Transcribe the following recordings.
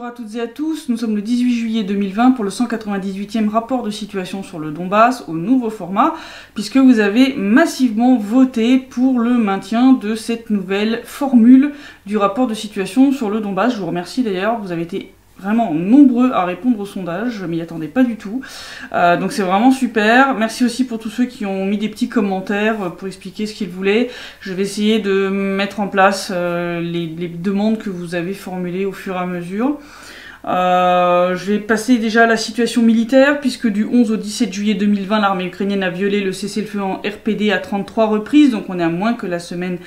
Bonjour à toutes et à tous, nous sommes le 18 juillet 2020 pour le 198e rapport de situation sur le Donbass au nouveau format, puisque vous avez massivement voté pour le maintien de cette nouvelle formule du rapport de situation sur le Donbass. Je vous remercie d'ailleurs, vous avez été vraiment nombreux à répondre au sondage, je m'y attendais pas du tout, donc c'est vraiment super. Merci aussi pour tous ceux qui ont mis des petits commentaires pour expliquer ce qu'ils voulaient. Je vais essayer de mettre en place les demandes que vous avez formulées au fur et à mesure. Je vais passer déjà à la situation militaire, puisque du 11 au 17 juillet 2020, l'armée ukrainienne a violé le cessez-le-feu en RPD à 33 reprises, donc on est à moins que la semaine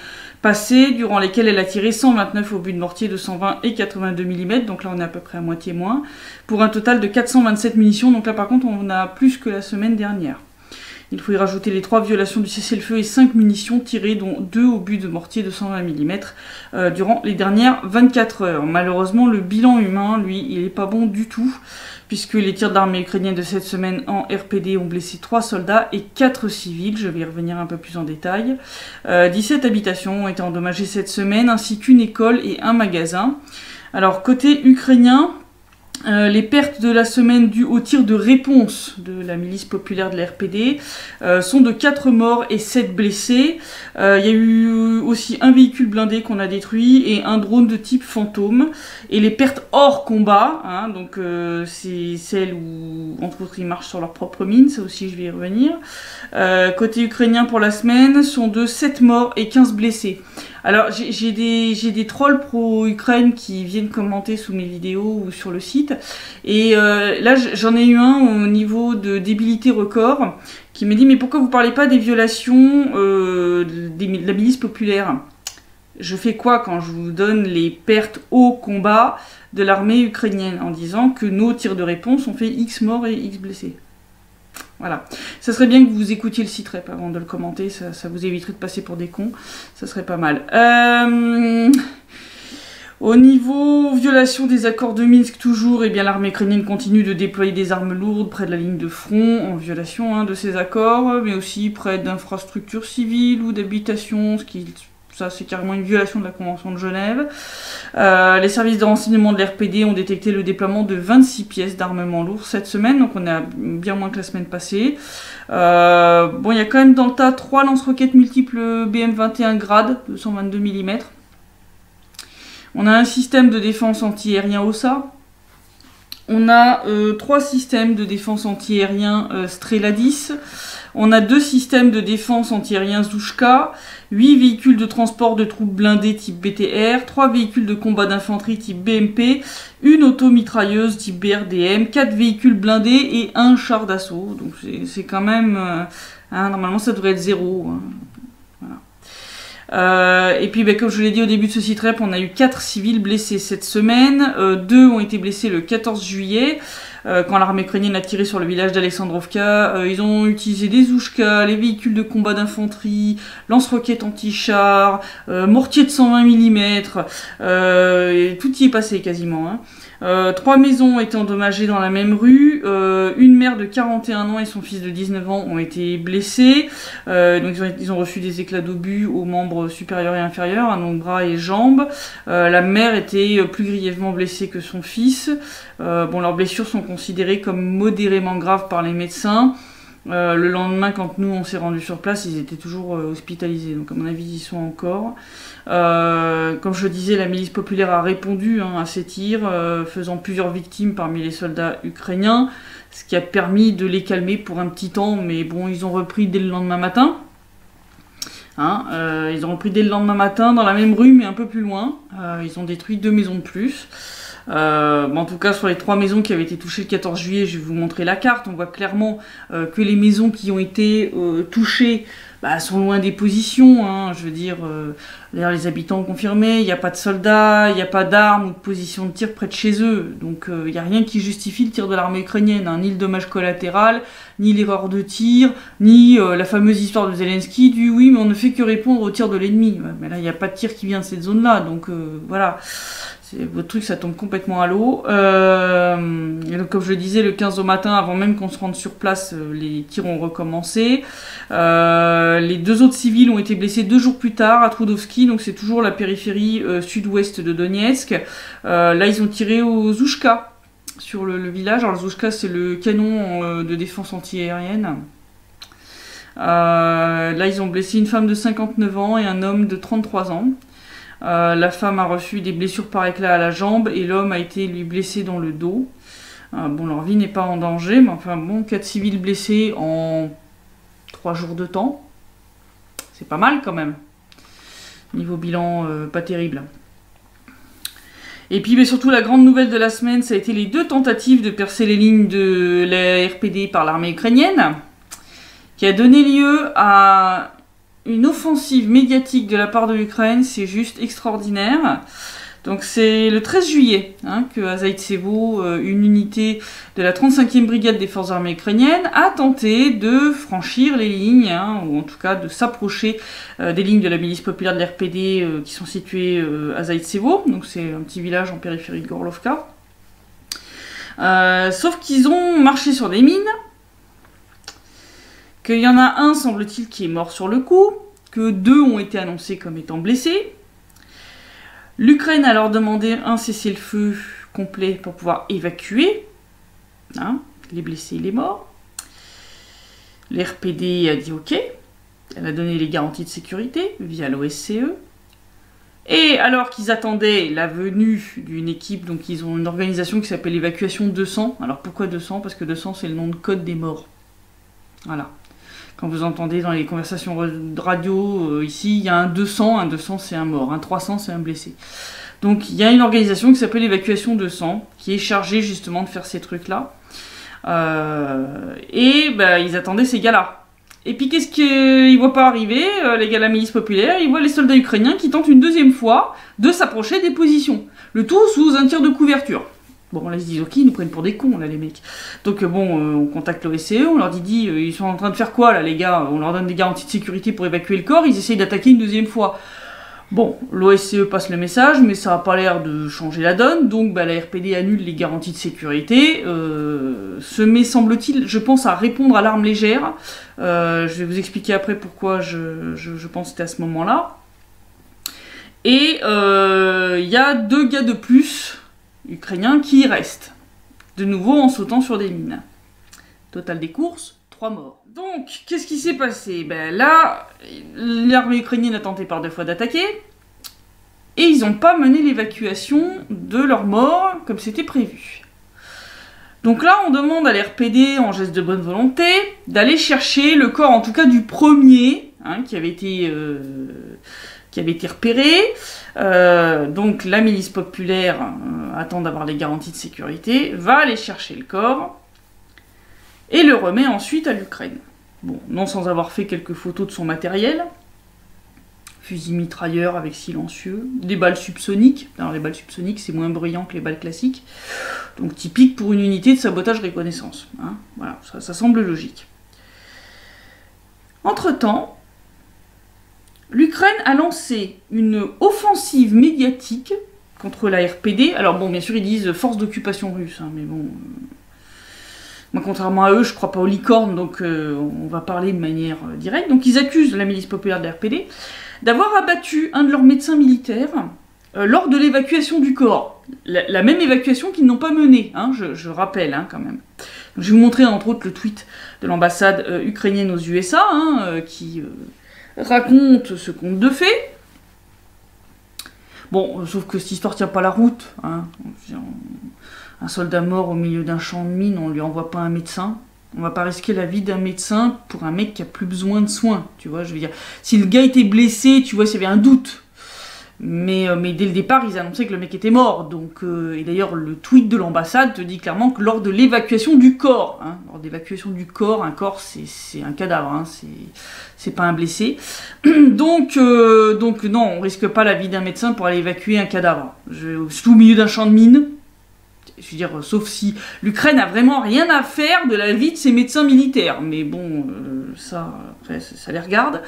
passée, durant lesquelles elle a tiré 129 obus de mortier de 120 et 82 mm, donc là on est à peu près à moitié moins, pour un total de 427 munitions, donc là par contre on a plus que la semaine dernière. Il faut y rajouter les 3 violations du cessez-le-feu et 5 munitions tirées, dont 2 obus de mortier de 120 mm durant les dernières 24 heures. Malheureusement, le bilan humain, lui, il est pas bon du tout, puisque les tirs de l'armée ukrainienne de cette semaine en RPD ont blessé 3 soldats et 4 civils. Je vais y revenir un peu plus en détail. 17 habitations ont été endommagées cette semaine, ainsi qu'une école et un magasin. Alors, côté ukrainien, les pertes de la semaine dues au tir de réponse de la milice populaire de la RPD sont de 4 morts et 7 blessés. Il y a eu aussi un véhicule blindé qu'on a détruit et un drone de type fantôme. Et les pertes hors combat, hein, donc c'est celles où entre autres ils marchent sur leur propre mine, ça aussi je vais y revenir. Côté ukrainien pour la semaine sont de 7 morts et 15 blessés. Alors, j'ai des trolls pro-Ukraine qui viennent commenter sous mes vidéos ou sur le site. Et là, j'en ai eu un au niveau de débilité record qui m'a dit « Mais pourquoi vous parlez pas des violations de la milice populaire ?» Je fais quoi quand je vous donne les pertes au combat de l'armée ukrainienne en disant que nos tirs de réponse ont fait X morts et X blessés? Voilà. Ça serait bien que vous écoutiez le site rep avant de le commenter, ça vous éviterait de passer pour des cons, ça serait pas mal. Au niveau violation des accords de Minsk, toujours, eh bien l'armée ukrainienne continue de déployer des armes lourdes près de la ligne de front, en violation de ces accords, mais aussi près d'infrastructures civiles ou d'habitations, ce qui... Ça, c'est carrément une violation de la Convention de Genève. Les services de renseignement de l'RPD ont détecté le déploiement de 26 pièces d'armement lourd cette semaine, donc on est à bien moins que la semaine passée. Bon, il y a quand même dans le tas 3 lance-roquettes multiples BM21 Grad de 122 mm. On a un système de défense anti-aérien OSA. On a 3 systèmes de défense anti-aérien Strela 10. On a 2 systèmes de défense anti-aérien Zouchka, 8 véhicules de transport de troupes blindées type BTR, 3 véhicules de combat d'infanterie type BMP, une auto-mitrailleuse type BRDM, 4 véhicules blindés et un char d'assaut. Donc c'est quand même... hein, normalement ça devrait être 0. Hein. Voilà. Et puis comme je l'ai dit au début de ce site rep, on a eu 4 civils blessés cette semaine, 2 ont été blessés le 14 juillet. Quand l'armée ukrainienne a tiré sur le village d'Alexandrovka, ils ont utilisé des Zouchka, les véhicules de combat d'infanterie, lance-roquettes anti-char, mortier de 120 mm, et tout y est passé quasiment. Hein. 3 maisons ont été endommagées dans la même rue, une mère de 41 ans et son fils de 19 ans ont été blessés, donc ils ont reçu des éclats d'obus aux membres supérieurs et inférieurs, à donc bras et jambes. La mère était plus grièvement blessée que son fils. Bon, leurs blessures sont considérées comme modérément graves par les médecins. Le lendemain, quand nous on s'est rendu sur place, ils étaient toujours hospitalisés, donc à mon avis ils y sont encore. Comme je le disais, la milice populaire a répondu à ces tirs, faisant plusieurs victimes parmi les soldats ukrainiens, ce qui a permis de les calmer pour un petit temps, mais bon, ils ont repris dès le lendemain matin. Ils ont repris dès le lendemain matin dans la même rue, mais un peu plus loin. Ils ont détruit 2 maisons de plus. En tout cas, sur les 3 maisons qui avaient été touchées le 14 juillet, je vais vous montrer la carte. On voit clairement que les maisons qui ont été touchées sont loin des positions. Je veux dire, d'ailleurs, les habitants ont confirmé, il n'y a pas de soldats, il n'y a pas d'armes ou de position de tir près de chez eux. Donc, il n'y a rien qui justifie le tir de l'armée ukrainienne. Ni le dommage collatéral, ni l'erreur de tir, ni la fameuse histoire de Zelensky du « oui, mais on ne fait que répondre au tir de l'ennemi ». Mais là, il n'y a pas de tir qui vient de cette zone-là. Donc, voilà. Votre truc, ça tombe complètement à l'eau. Et donc, comme je le disais, le 15 au matin, avant même qu'on se rende sur place, les tirs ont recommencé. Les 2 autres civils ont été blessés 2 jours plus tard à Trudovski, donc c'est toujours la périphérie sud-ouest de Donetsk. Là, ils ont tiré au Zouchka, sur le village. Alors, le Zouchka, c'est le canon de défense antiaérienne. Là, ils ont blessé une femme de 59 ans et un homme de 33 ans. La femme a reçu des blessures par éclat à la jambe et l'homme a été lui blessé dans le dos. Bon, leur vie n'est pas en danger, mais enfin bon, 4 civils blessés en 3 jours de temps. C'est pas mal quand même. Niveau bilan, pas terrible. Et puis mais surtout la grande nouvelle de la semaine, ça a été les 2 tentatives de percer les lignes de la RPD par l'armée ukrainienne, qui a donné lieu à une offensive médiatique de la part de l'Ukraine. C'est juste extraordinaire. Donc c'est le 13 juillet que à Zaïtsevo, une unité de la 35e brigade des forces armées ukrainiennes a tenté de franchir les lignes, ou en tout cas de s'approcher des lignes de la milice populaire de l'RPD qui sont situées à Zaïtsevo. Donc c'est un petit village en périphérie de Gorlovka. Sauf qu'ils ont marché sur des mines, qu'il y en a un, semble-t-il, qui est mort sur le coup, que 2 ont été annoncés comme étant blessés. L'Ukraine a alors demandé un cessez-le-feu complet pour pouvoir évacuer les blessés et les morts. L'RPD a dit OK. Elle a donné les garanties de sécurité via l'OSCE. Et alors qu'ils attendaient la venue d'une équipe, donc ils ont une organisation qui s'appelle Évacuation 200. Alors pourquoi 200? Parce que 200 c'est le nom de code des morts. Voilà. Quand vous entendez dans les conversations de radio, ici, il y a un 200 c'est un mort, un 300 c'est un blessé. Donc il y a une organisation qui s'appelle Évacuation 200, qui est chargée justement de faire ces trucs-là. Ils attendaient ces gars-là. Et puis qu'est-ce qu'ils voient pas arriver, les gars de la milice populaire? Ils voient les soldats ukrainiens qui tentent une 2e fois de s'approcher des positions. Le tout sous un tir de couverture. Bon, là, ils se disent, ok, ils nous prennent pour des cons, là, les mecs. Donc, on contacte l'OSCE, on leur dit, ils sont en train de faire quoi, là, les gars? On leur donne des garanties de sécurité pour évacuer le corps, ils essayent d'attaquer une 2e fois. Bon, l'OSCE passe le message, mais ça n'a pas l'air de changer la donne, donc la RPD annule les garanties de sécurité, se met, semble-t-il, je pense, à répondre à l'arme légère. Je vais vous expliquer après pourquoi je pense que c'était à ce moment-là. Et il y a 2 gars de plus ukrainiens qui restent, de nouveau en sautant sur des mines. Total des courses, 3 morts. Donc, qu'est-ce qui s'est passé? Là, l'armée ukrainienne a tenté par 2 fois d'attaquer, et ils n'ont pas mené l'évacuation de leurs morts comme c'était prévu. Donc là, on demande à l'RPD, en geste de bonne volonté, d'aller chercher le corps, en tout cas du premier, qui avait été repéré. Donc la milice populaire attend d'avoir les garanties de sécurité, va aller chercher le corps et le remet ensuite à l'Ukraine. Bon, non sans avoir fait quelques photos de son matériel. Fusil mitrailleur avec silencieux, des balles subsoniques. Alors les balles subsoniques c'est moins bruyant que les balles classiques. Donc typique pour une unité de sabotage reconnaissance. Voilà, ça semble logique. Entre-temps, l'Ukraine a lancé une offensive médiatique contre la RPD. Alors bon, bien sûr, ils disent force d'occupation russe, mais bon... moi, contrairement à eux, je crois pas aux licornes, donc on va parler de manière directe. Donc ils accusent la milice populaire de la RPD d'avoir abattu un de leurs médecins militaires lors de l'évacuation du corps. La même évacuation qu'ils n'ont pas menée, je rappelle quand même. Donc, je vais vous montrer entre autres le tweet de l'ambassade ukrainienne aux USA, qui... raconte ce conte de fées. Bon, sauf que cette histoire tient pas la route. Un soldat mort au milieu d'un champ de mine, on lui envoie pas un médecin. On va pas risquer la vie d'un médecin pour un mec qui a plus besoin de soins. Tu vois, je veux dire, si le gars était blessé, tu vois, s'il y avait un doute. Mais dès le départ, ils annonçaient que le mec était mort. Donc, et d'ailleurs, le tweet de l'ambassade te dit clairement que lors de l'évacuation du corps, lors de l'évacuation du corps, un corps c'est un cadavre, c'est pas un blessé. Donc non, on risque pas la vie d'un médecin pour aller évacuer un cadavre. Surtout au milieu d'un champ de mine. Je veux dire, sauf si l'Ukraine a vraiment rien à faire de la vie de ses médecins militaires. Mais bon, ça, après, ça les regarde.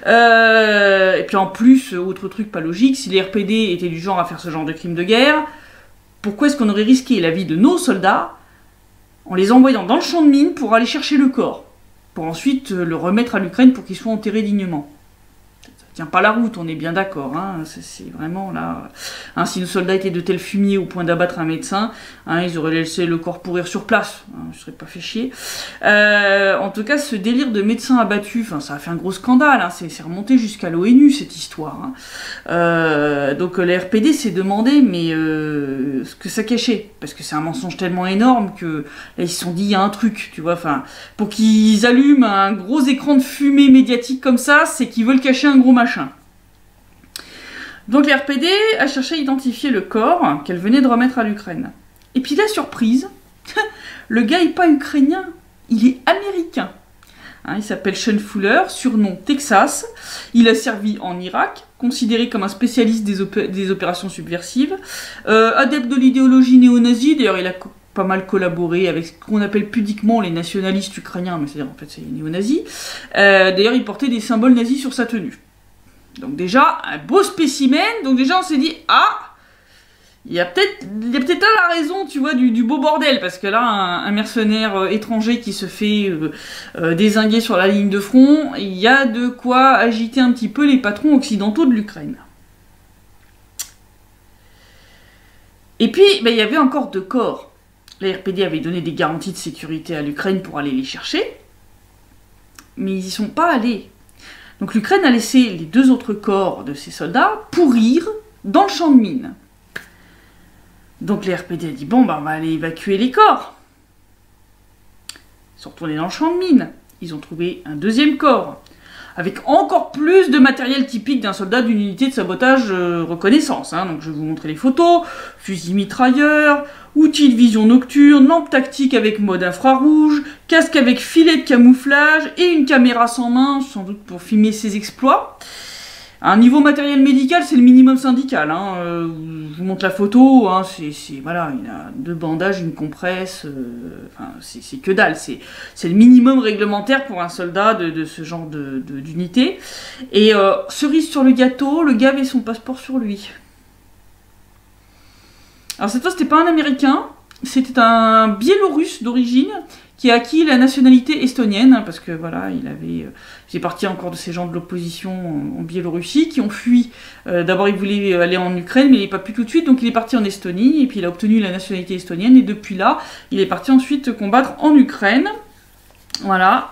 Et puis en plus, autre truc pas logique, si les RPD étaient du genre à faire ce genre de crimes de guerre, pourquoi est-ce qu'on aurait risqué la vie de nos soldats en les envoyant dans le champ de mines pour aller chercher le corps, pour ensuite le remettre à l'Ukraine pour qu'il soit enterré dignement? Ça tient pas la route, on est bien d'accord, hein, c'est vraiment là... Hein, si nos soldats étaient de tels fumiers au point d'abattre un médecin, hein, ils auraient laissé le corps pourrir sur place, hein, je serais pas fait chier. En tout cas, ce délire de médecins abattus, ça a fait un gros scandale, hein, c'est remonté jusqu'à l'ONU cette histoire. Hein. Donc la RPD s'est demandé mais ce que ça cachait, parce que c'est un mensonge tellement énorme que là ils se sont dit il y a un truc, tu vois, enfin, pour qu'ils allument un gros écran de fumée médiatique comme ça, c'est qu'ils veulent cacher un gros machin. Donc la RPD a cherché à identifier le corps qu'elle venait de remettre à l'Ukraine. Et puis la surprise, le gars est pas ukrainien, il est américain. Hein, il s'appelle Sean Fuller, surnom Texas. Il a servi en Irak, considéré comme un spécialiste des opérations subversives, adepte de l'idéologie néo-nazie. D'ailleurs, il a pas mal collaboré avec ce qu'on appelle pudiquement les nationalistes ukrainiens, mais c'est-à-dire en fait c'est les néo-nazis. D'ailleurs, il portait des symboles nazis sur sa tenue. Donc déjà, un beau spécimen, donc déjà on s'est dit, ah, il y a peut-être là la raison, tu vois, du beau bordel, parce que là, un mercenaire étranger qui se fait dézinguer sur la ligne de front, il y a de quoi agiter un petit peu les patrons occidentaux de l'Ukraine. Et puis, il y avait encore 2 corps. La RPD avait donné des garanties de sécurité à l'Ukraine pour aller les chercher, mais ils y sont pas allés. Donc l'Ukraine a laissé les 2 autres corps de ses soldats pourrir dans le champ de mines. Donc les RPD a dit, bon, on va aller évacuer les corps. Ils sont retournés dans le champ de mines. Ils ont trouvé un 2e corps, avec encore plus de matériel typique d'un soldat d'une unité de sabotage reconnaissance. Hein. Donc je vais vous montrer les photos, fusil mitrailleur, outils de vision nocturne, lampe tactique avec mode infrarouge, casque avec filet de camouflage et une caméra sans main, sans doute pour filmer ses exploits. Un niveau matériel médical, c'est le minimum syndical. Hein. Je vous montre la photo, hein, voilà, il a 2 bandages, une compresse, c'est que dalle. C'est le minimum réglementaire pour un soldat de ce genre d'unité. Et cerise sur le gâteau, le gars avait son passeport sur lui. Alors cette fois, c'était pas un Américain, c'était un Biélorusse d'origine qui a acquis la nationalité estonienne, parce que voilà, il faisait partie encore de ces gens de l'opposition en Biélorussie qui ont fui. D'abord, il voulait aller en Ukraine, mais il n'est pas pu tout de suite, donc il est parti en Estonie, et puis il a obtenu la nationalité estonienne, et depuis là, il est parti ensuite combattre en Ukraine. Voilà.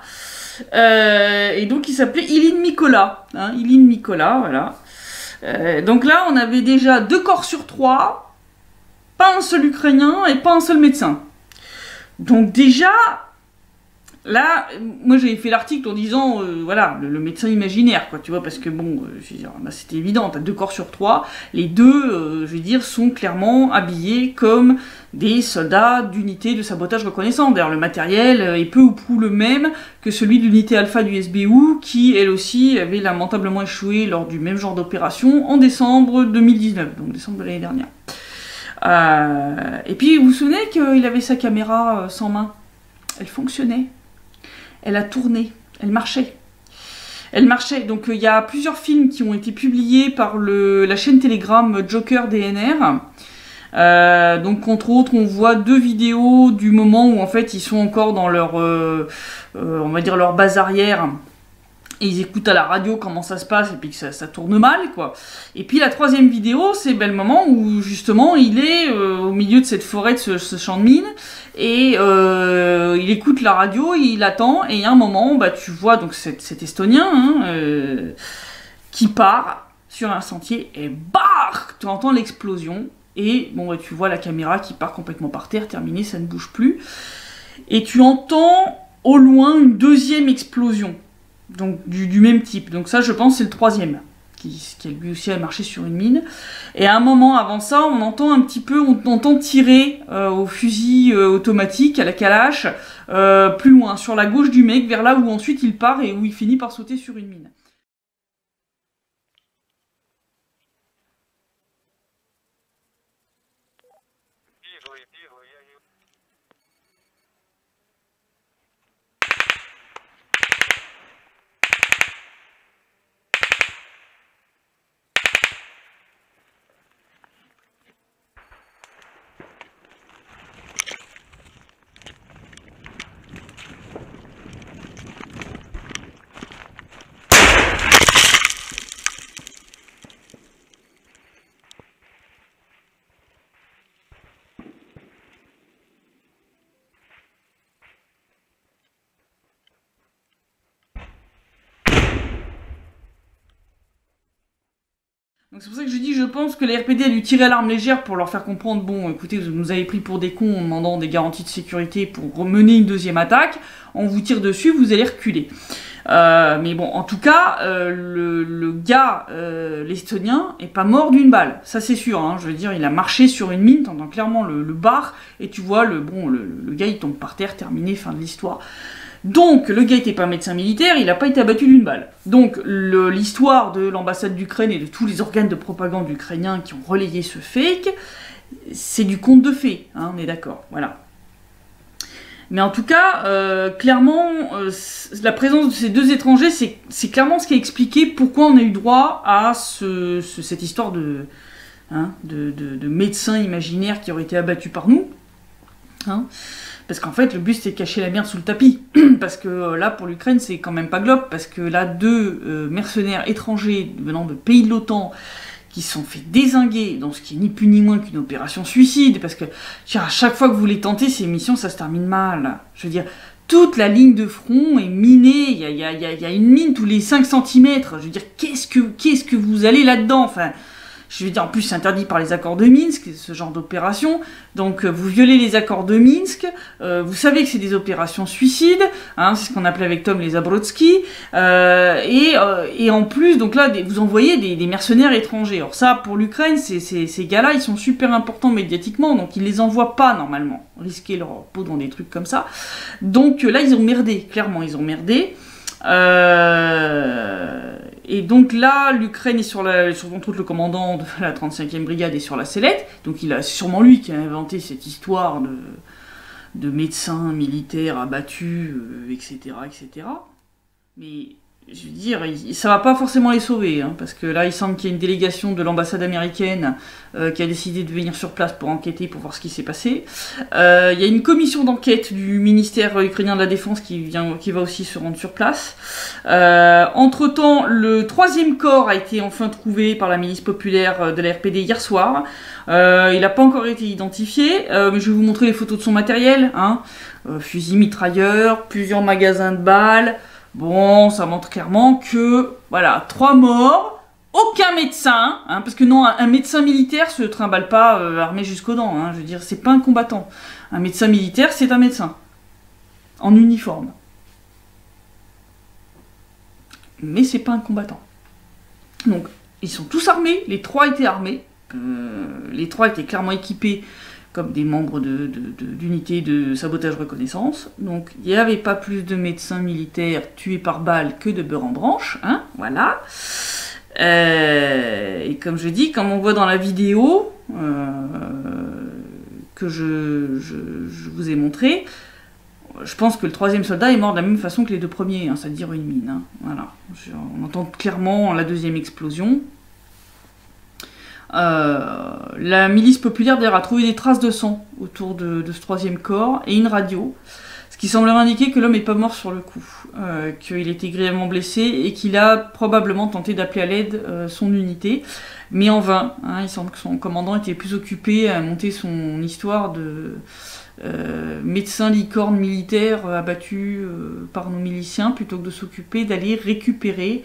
Et donc il s'appelait Ilin Mikola. Hein, Ilin Mikola, voilà. Donc là, on avait déjà 2 corps sur 3, pas un seul Ukrainien et pas un seul médecin. Donc déjà, là, moi j'avais fait l'article en disant, voilà, le médecin imaginaire, quoi, tu vois, parce que bon, je veux dire, c'était évident, t'as 2 corps sur 3, les 2, je veux dire, sont clairement habillés comme des soldats d'unité de sabotage reconnaissante. D'ailleurs, le matériel est peu ou prou le même que celui de l'unité alpha du SBU, qui, elle aussi, avait lamentablement échoué lors du même genre d'opération en décembre 2019, donc décembre de l'année dernière. Et puis, vous vous souvenez qu'il avait sa caméra sans main? Elle fonctionnait. Elle a tourné. Elle marchait. Elle marchait. Donc, il y a plusieurs films qui ont été publiés par la chaîne Telegram Joker DNR. Donc, entre autres, on voit 2 vidéos du moment où, en fait, ils sont encore dans leur, on va dire, leur base arrière. Et ils écoutent à la radio comment ça se passe, et puis que ça tourne mal, quoi. Et puis la 3e vidéo, c'est le moment où, justement, il est au milieu de cette forêt, de ce champ de mine, et il écoute la radio, il attend, et il y a un moment, tu vois donc cet Estonien, hein, qui part sur un sentier, et barre, tu entends l'explosion, et bon, tu vois la caméra qui part complètement par terre, terminé, ça ne bouge plus, et tu entends au loin une 2e explosion. Donc du même type. Donc ça, je pense, c'est le 3e, qui lui aussi a marché sur une mine. Et à un moment avant ça, on entend un petit peu, on entend tirer au fusil automatique, à la calache, plus loin, sur la gauche du mec, vers là où ensuite il part et où il finit par sauter sur une mine. Donc c'est pour ça que je dis, je pense que les RPD a dû tirer à l'arme légère pour leur faire comprendre, bon, écoutez, vous nous avez pris pour des cons en demandant des garanties de sécurité pour mener une deuxième attaque, on vous tire dessus, vous allez reculer. Mais bon, en tout cas, le gars, l'estonien, est pas mort d'une balle, ça c'est sûr, hein, je veux dire, il a marché sur une mine, t'entends clairement le bar, et tu vois, le gars il tombe par terre, terminé, fin de l'histoire. Donc, le gars était pas médecin militaire, il n'a pas été abattu d'une balle. Donc, l'histoire de l'ambassade d'Ukraine et de tous les organes de propagande ukrainiens qui ont relayé ce fake, c'est du conte de fées, hein, on est d'accord, voilà. Mais en tout cas, clairement, la présence de ces deux étrangers, c'est clairement ce qui a expliqué pourquoi on a eu droit à cette histoire de médecins imaginaires qui auraient été abattus par nous. Hein. Parce qu'en fait, le but, c'était de cacher la merde sous le tapis. Parce que là, pour l'Ukraine, c'est quand même pas globe. Parce que là, deux mercenaires étrangers venant de pays de l'OTAN qui se sont fait dézinguer dans ce qui est ni plus ni moins qu'une opération suicide. Parce que à chaque fois que vous les tentez, ces missions, ça se termine mal. Je veux dire, toute la ligne de front est minée. Il y a une mine tous les 5 cm. Je veux dire, qu'est-ce que vous allez là-dedans? Enfin... Je veux dire, en plus, c'est interdit par les accords de Minsk, ce genre d'opération. Donc, vous violez les accords de Minsk. Vous savez que c'est des opérations suicides. Hein, c'est ce qu'on appelait avec Tom les Zabrodsky. Et en plus, donc là, vous envoyez des mercenaires étrangers. Alors ça, pour l'Ukraine, ces gars-là, ils sont super importants médiatiquement. Donc, ils les envoient pas, normalement. Risquer leur peau dans des trucs comme ça. Donc, là, ils ont merdé. Clairement, ils ont merdé. Et donc là, l'Ukraine est entre autres le commandant de la 35e brigade est sur la sellette, donc c'est sûrement lui qui a inventé cette histoire de médecins militaires abattus, etc., etc. Mais je veux dire, ça va pas forcément les sauver, hein, parce que là, il semble qu'il y a une délégation de l'ambassade américaine qui a décidé de venir sur place pour enquêter, pour voir ce qui s'est passé. Il y a une commission d'enquête du ministère ukrainien de la Défense qui va aussi se rendre sur place. Entre-temps, le 3e corps a été enfin trouvé par la milice populaire de la RPD hier soir. Il n'a pas encore été identifié, mais je vais vous montrer les photos de son matériel. Hein. Fusil mitrailleur, plusieurs magasins de balles... Bon, ça montre clairement que, voilà, 3 morts, aucun médecin, hein, parce que non, un médecin militaire se trimballe pas armé jusqu'aux dents, hein, je veux dire, c'est pas un combattant. Un médecin militaire, c'est un médecin. En uniforme. Mais c'est pas un combattant. Donc, ils sont tous armés, les 3 étaient armés, les 3 étaient clairement équipés comme des membres d'unités de sabotage reconnaissance. Donc, il n'y avait pas plus de médecins militaires tués par balle que de beurre en branche, hein, voilà. Et comme je dis, comme on voit dans la vidéo que je vous ai montré, je pense que le 3e soldat est mort de la même façon que les 2 premiers, hein, c'est-à-dire une mine, hein, voilà. On entend clairement la 2e explosion. La milice populaire d'ailleurs a trouvé des traces de sang autour de ce 3e corps et une radio, ce qui semblerait indiquer que l'homme n'est pas mort sur le coup, qu'il était grièvement blessé et qu'il a probablement tenté d'appeler à l'aide son unité, mais en vain. Hein, il semble que son commandant était plus occupé à monter son histoire de médecin licorne militaire abattu par nos miliciens plutôt que de s'occuper d'aller récupérer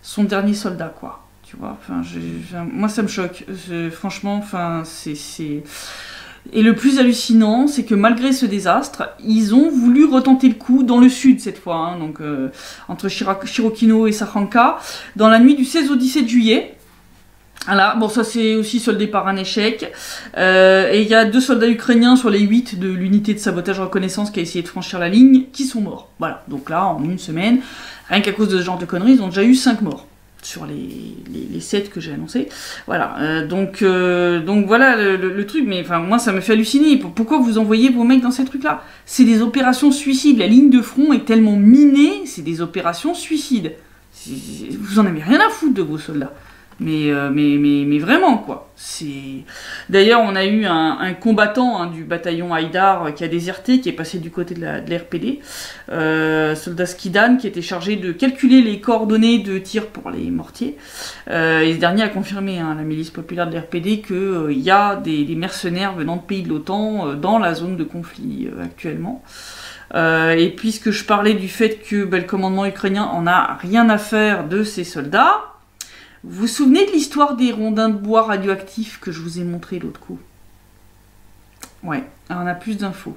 son dernier soldat, quoi. Tu vois, enfin, moi ça me choque. Franchement, enfin, c'est... Et le plus hallucinant, c'est que malgré ce désastre, ils ont voulu retenter le coup dans le sud cette fois, hein, donc entre Chirokino et Sakhanka, dans la nuit du 16 au 17 juillet. Voilà, bon ça c'est aussi soldé par un échec. Et il y a 2 soldats ukrainiens sur les 8 de l'unité de sabotage reconnaissance qui a essayé de franchir la ligne, qui sont morts. Voilà, donc là, en une semaine, rien qu'à cause de ce genre de conneries, ils ont déjà eu 5 morts. Sur les 7 que j'ai annoncés. Voilà, donc voilà le truc, mais enfin, moi ça me fait halluciner. Pourquoi vous envoyez vos mecs dans ces trucs-là? C'est des opérations suicides. La ligne de front est tellement minée, c'est des opérations suicides. Vous en avez rien à foutre de vos soldats. Mais vraiment, quoi. D'ailleurs, on a eu un combattant du bataillon Haïdar qui a déserté, qui est passé du côté de l'RPD. Soldat Skidan, qui était chargé de calculer les coordonnées de tir pour les mortiers. Et ce dernier a confirmé, hein, la milice populaire de l'RPD, qu'il y a des mercenaires venant de pays de l'OTAN dans la zone de conflit actuellement. Et puisque je parlais du fait que le commandement ukrainien en a rien à faire de ces soldats, Vous vous souvenez de l'histoire des rondins de bois radioactifs que je vous ai montré l'autre coup? Ouais, alors on a plus d'infos.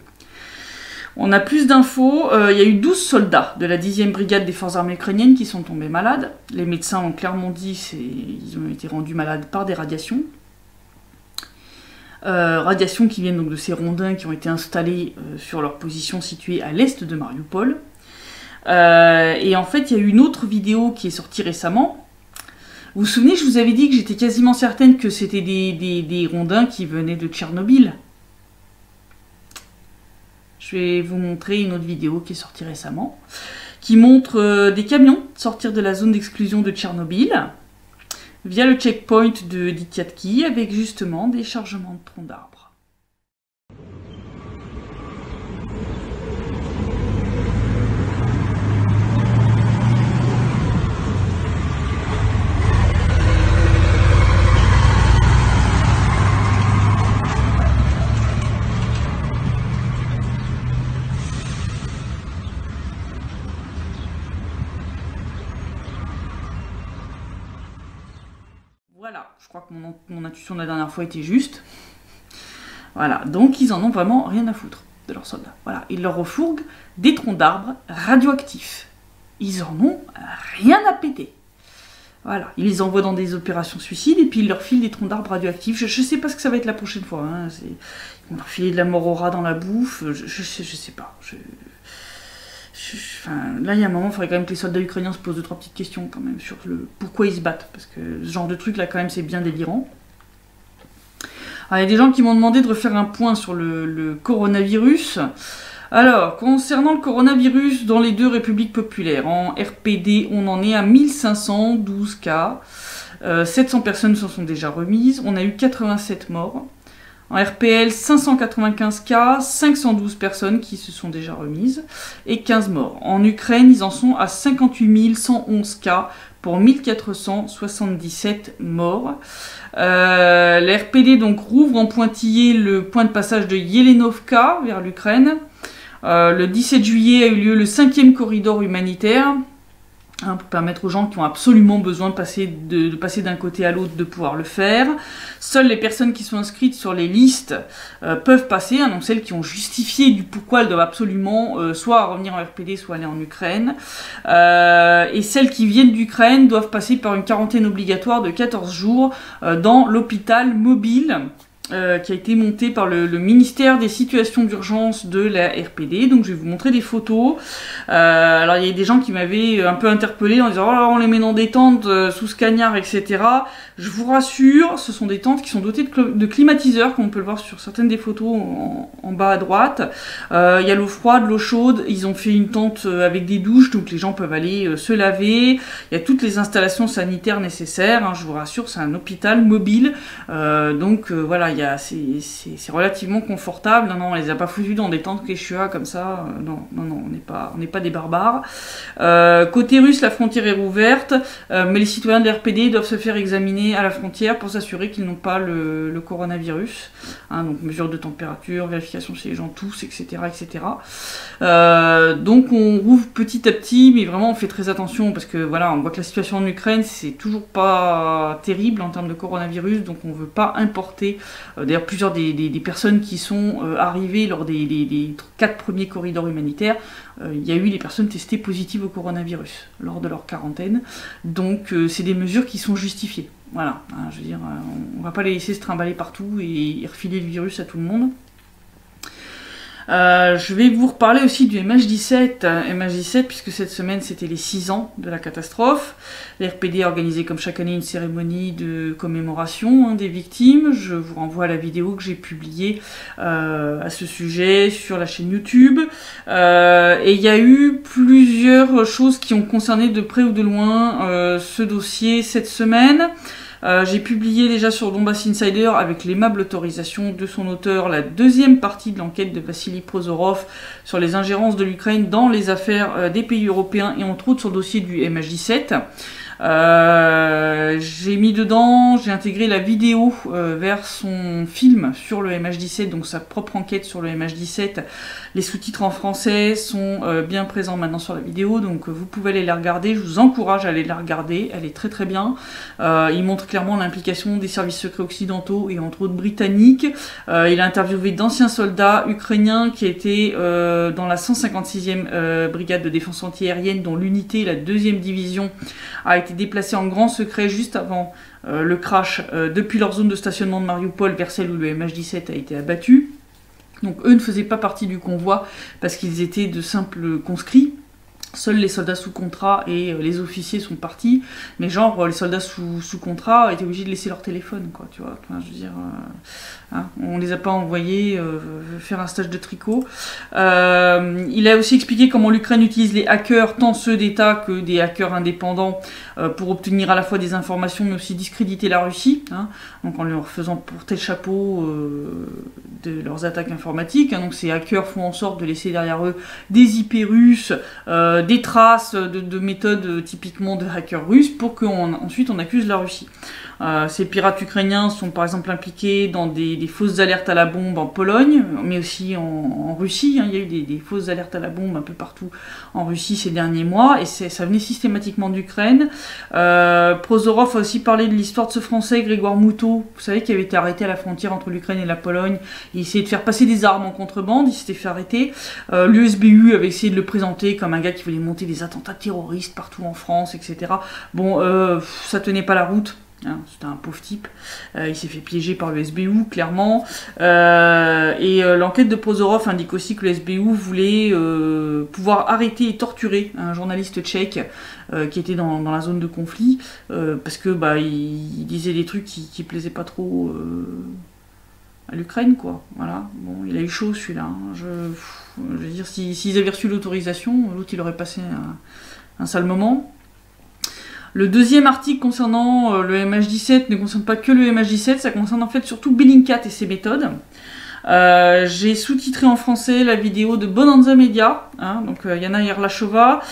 On a plus d'infos, il y a eu 12 soldats de la 10e brigade des forces armées ukrainiennes qui sont tombés malades. Les médecins ont clairement dit qu'ils ont été rendus malades par des radiations. Radiations qui viennent donc de ces rondins qui ont été installés sur leur position située à l'est de Mariupol. Et en fait, il y a eu une autre vidéo qui est sortie récemment. Vous vous souvenez, je vous avais dit que j'étais quasiment certaine que c'était des rondins qui venaient de Tchernobyl. Je vais vous montrer une autre vidéo qui est sortie récemment, qui montre des camions sortir de la zone d'exclusion de Tchernobyl via le checkpoint de Dityatki avec justement des chargements de troncs d'arbres. Voilà, je crois que mon intuition de la dernière fois était juste. Voilà, donc ils en ont vraiment rien à foutre de leurs soldats. Voilà, ils leur refourguent des troncs d'arbres radioactifs. Ils en ont rien à péter. Voilà, ils les envoient dans des opérations suicides et puis ils leur filent des troncs d'arbres radioactifs. Je sais pas ce que ça va être la prochaine fois. Hein. Ils vont leur filer de la mort au rat dans la bouffe. Je sais pas. Enfin, là, il y a un moment, il faudrait quand même que les soldats ukrainiens se posent 2-3 petites questions quand même sur le pourquoi ils se battent. Parce que ce genre de truc là, quand même, c'est bien délirant. Alors, il y a des gens qui m'ont demandé de refaire un point sur le coronavirus. Alors, concernant le coronavirus dans les deux républiques populaires, en RPD, on en est à 1512 cas. 700 personnes s'en sont déjà remises. On a eu 87 morts. En RPL, 595 cas, 512 personnes qui se sont déjà remises et 15 morts. En Ukraine, ils en sont à 58 111 cas pour 1477 morts. La RPD donc rouvre en pointillé le point de passage de Yelenovka vers l'Ukraine. Le 17 juillet a eu lieu le 5e corridor humanitaire. Pour permettre aux gens qui ont absolument besoin de passer d'un côté à l'autre de pouvoir le faire. Seules les personnes qui sont inscrites sur les listes peuvent passer, donc celles qui ont justifié du pourquoi elles doivent absolument soit revenir en RPD, soit aller en Ukraine. Et celles qui viennent d'Ukraine doivent passer par une quarantaine obligatoire de 14 jours dans l'hôpital mobile. Qui a été monté par le ministère des situations d'urgence de la RPD. Donc je vais vous montrer des photos. Alors il y a des gens qui m'avaient un peu interpellé en disant oh là, on les met dans des tentes sous scagnard, etc. Je vous rassure, ce sont des tentes qui sont dotées de climatiseurs, comme on peut le voir sur certaines des photos en bas à droite. Il y a l'eau froide, l'eau chaude. Ils ont fait une tente avec des douches, donc les gens peuvent aller se laver. Il y a toutes les installations sanitaires nécessaires. Hein, je vous rassure, c'est un hôpital mobile. Donc voilà, c'est relativement confortable. Non, on les a pas foutus dans des tentes Quechua comme ça. Non, on n'est pas des barbares. Côté russe, la frontière est rouverte, mais les citoyens de l'RPD doivent se faire examiner à la frontière pour s'assurer qu'ils n'ont pas le coronavirus. Hein, donc mesure de température, vérification chez les gens tous, etc. etc. Donc on rouvre petit à petit, mais vraiment on fait très attention parce que voilà, on voit que la situation en Ukraine c'est toujours pas terrible en termes de coronavirus, donc on veut pas importer. D'ailleurs, plusieurs des personnes qui sont arrivées lors des 4 premiers corridors humanitaires, il y a eu des personnes testées positives au coronavirus lors de leur quarantaine. Donc, c'est des mesures qui sont justifiées. Voilà, hein, je veux dire, on va pas les laisser se trimballer partout et refiler le virus à tout le monde. Je vais vous reparler aussi du MH17, puisque cette semaine c'était les 6 ans de la catastrophe. La RPD a organisé comme chaque année une cérémonie de commémoration des victimes. Je vous renvoie à la vidéo que j'ai publiée à ce sujet sur la chaîne YouTube. Et il y a eu plusieurs choses qui ont concerné de près ou de loin ce dossier cette semaine. J'ai publié déjà sur Donbass Insider, avec l'aimable autorisation de son auteur, la 2e partie de l'enquête de Vassili Prozorov sur les ingérences de l'Ukraine dans les affaires des pays européens et entre autres sur le dossier du MH17. J'ai mis dedans, j'ai intégré la vidéo vers son film sur le MH17, donc sa propre enquête sur le MH17. Les sous-titres en français sont bien présents maintenant sur la vidéo, donc vous pouvez aller la regarder. Je vous encourage à aller la regarder, elle est très très bien. Il montre clairement l'implication des services secrets occidentaux et entre autres britanniques. Il a interviewé d'anciens soldats ukrainiens qui étaient dans la 156e brigade de défense antiaérienne, dont l'unité, la 2e division, a été déplacée en grand secret juste avant le crash depuis leur zone de stationnement de Mariupol vers celle où le MH17 a été abattu. Donc eux ne faisaient pas partie du convoi parce qu'ils étaient de simples conscrits. Seuls les soldats sous contrat et les officiers sont partis, mais genre les soldats sous contrat étaient obligés de laisser leur téléphone, quoi, tu vois. Enfin, je veux dire, hein, on les a pas envoyés faire un stage de tricot. Il a aussi expliqué comment l'Ukraine utilise les hackers, tant ceux d'État que des hackers indépendants, pour obtenir à la fois des informations, mais aussi discréditer la Russie, hein, donc en leur faisant porter le chapeau de leurs attaques informatiques. Hein, donc ces hackers font en sorte de laisser derrière eux des IP russes, des traces de méthodes typiquement de hackers russes pour qu'ensuite on accuse la Russie. Ces pirates ukrainiens sont par exemple impliqués dans des fausses alertes à la bombe en Pologne, mais aussi en Russie. Hein. Il y a eu des fausses alertes à la bombe un peu partout en Russie ces derniers mois, et ça venait systématiquement d'Ukraine. Prozorov a aussi parlé de l'histoire de ce Français, Grégoire Moutot, vous savez, qui avait été arrêté à la frontière entre l'Ukraine et la Pologne. Il essayait de faire passer des armes en contrebande, il s'était fait arrêter. L'USBU avait essayé de le présenter comme un gars qui voulait monter des attentats terroristes partout en France, etc. Bon, ça tenait pas la route. Hein, c'était un pauvre type, il s'est fait piéger par le SBU, clairement, et l'enquête de Prozorov indique aussi que le SBU voulait pouvoir arrêter et torturer un journaliste tchèque qui était dans la zone de conflit, parce que bah, il disait des trucs qui plaisaient pas trop à l'Ukraine, quoi. Voilà, bon, il a eu chaud celui-là, hein. Je veux dire, s'ils avaient reçu l'autorisation, l'autre il aurait passé un sale moment. Le deuxième article concernant le MH17 ne concerne pas que le MH17, ça concerne en fait surtout Bellingcat et ses méthodes. J'ai sous-titré en français la vidéo de Bonanza Media, hein, donc Yana Yerlachova,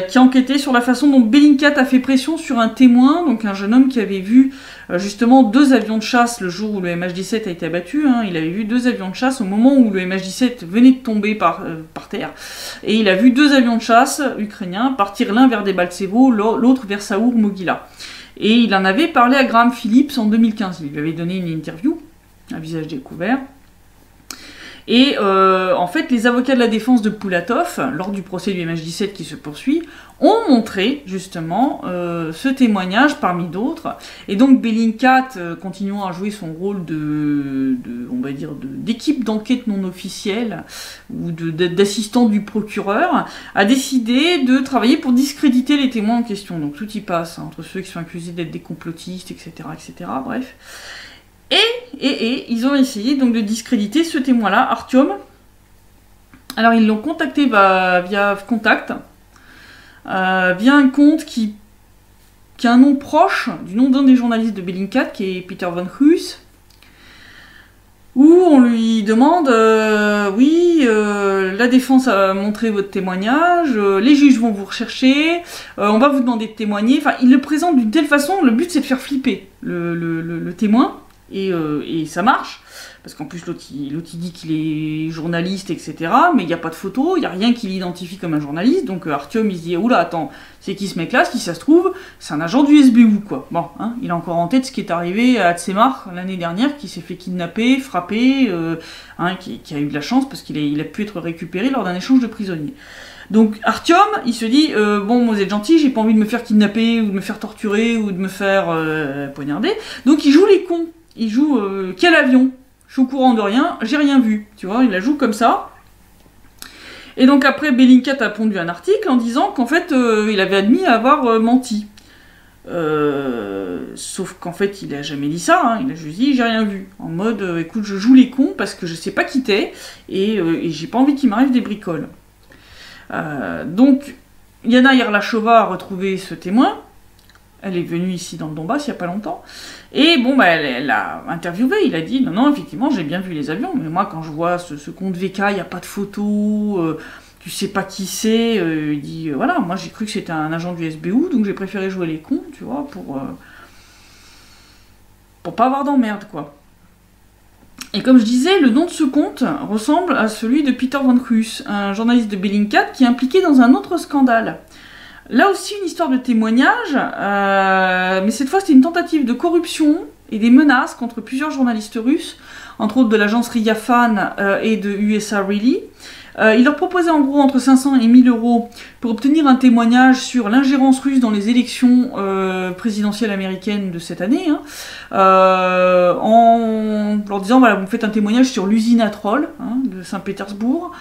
qui enquêtait sur la façon dont Bellingcat a fait pression sur un témoin, donc un jeune homme qui avait vu justement 2 avions de chasse le jour où le MH17 a été abattu. Hein, il avait vu 2 avions de chasse au moment où le MH17 venait de tomber par terre, et il a vu 2 avions de chasse ukrainiens partir l'un vers Debaltsevo, l'autre vers Saour-Mogila. Et il en avait parlé à Graham Phillips en 2015, il lui avait donné une interview, à visage découvert. Et en fait, les avocats de la défense de Poulatov, lors du procès du MH17 qui se poursuit, ont montré justement ce témoignage parmi d'autres. Et donc Bellingcat, continuant à jouer son rôle on va dire, d'équipe d'enquête non officielle ou d'assistant du procureur, a décidé de travailler pour discréditer les témoins en question. Donc tout y passe, hein, entre ceux qui sont accusés d'être des complotistes, etc., etc. Bref. Et ils ont essayé donc de discréditer ce témoin-là, Artyom. Alors ils l'ont contacté via Contact, via un compte qui a un nom proche du nom d'un des journalistes de Bellingcat, qui est Peter Van Huys, où on lui demande oui, la défense a montré votre témoignage, les juges vont vous rechercher, on va vous demander de témoigner. Enfin, il le présente d'une telle façon, le but c'est de faire flipper le témoin. Et ça marche, parce qu'en plus l'autre il dit qu'il est journaliste, etc. Mais il n'y a pas de photo, il n'y a rien qui l'identifie comme un journaliste, donc Artyom il se dit, oula attends, c'est qui ce mec-là? Si ça se trouve, c'est un agent du SBU, quoi. Bon, hein, il a encore en tête ce qui est arrivé à Tsemar l'année dernière, qui s'est fait kidnapper, frapper, hein, qui a eu de la chance, parce qu'il a pu être récupéré lors d'un échange de prisonniers. Donc Artyom, il se dit, bon, vous êtes gentil, j'ai pas envie de me faire kidnapper, ou de me faire torturer, ou de me faire poignarder, donc il joue les cons. Il joue quel avion? Je suis au courant de rien, j'ai rien vu. Tu vois, il la joue comme ça. Et donc après, Bellingcat a pondu un article en disant qu'en fait, il avait admis avoir menti. Sauf qu'en fait, il a jamais dit ça. Hein. Il a juste dit, j'ai rien vu. En mode, écoute, je joue les cons parce que je sais pas qui t'es et j'ai pas envie qu'il m'arrive des bricoles. Donc, Yana Yerlachova a retrouvé ce témoin. Elle est venue ici dans le Donbass il n'y a pas longtemps. Et bon, bah, elle l'a interviewé. Il a dit, non, effectivement, j'ai bien vu les avions. Mais moi, quand je vois ce compte VK, il n'y a pas de photos. tu sais pas qui c'est, il dit voilà, moi j'ai cru que c'était un agent du SBU, donc j'ai préféré jouer les cons, tu vois, pour pas avoir d'emmerde, quoi. Et comme je disais, le nom de ce compte ressemble à celui de Peter Van Kruis, un journaliste de Bellingcat qui est impliqué dans un autre scandale. Là aussi une histoire de témoignage, mais cette fois c'était une tentative de corruption et des menaces contre plusieurs journalistes russes, entre autres de l'agence RIA Fan et de USA Really. Il leur proposait en gros entre 500 et 1000 euros pour obtenir un témoignage sur l'ingérence russe dans les élections présidentielles américaines de cette année, hein, en leur disant voilà, vous me faites un témoignage sur l'usine à troll de Saint-Pétersbourg,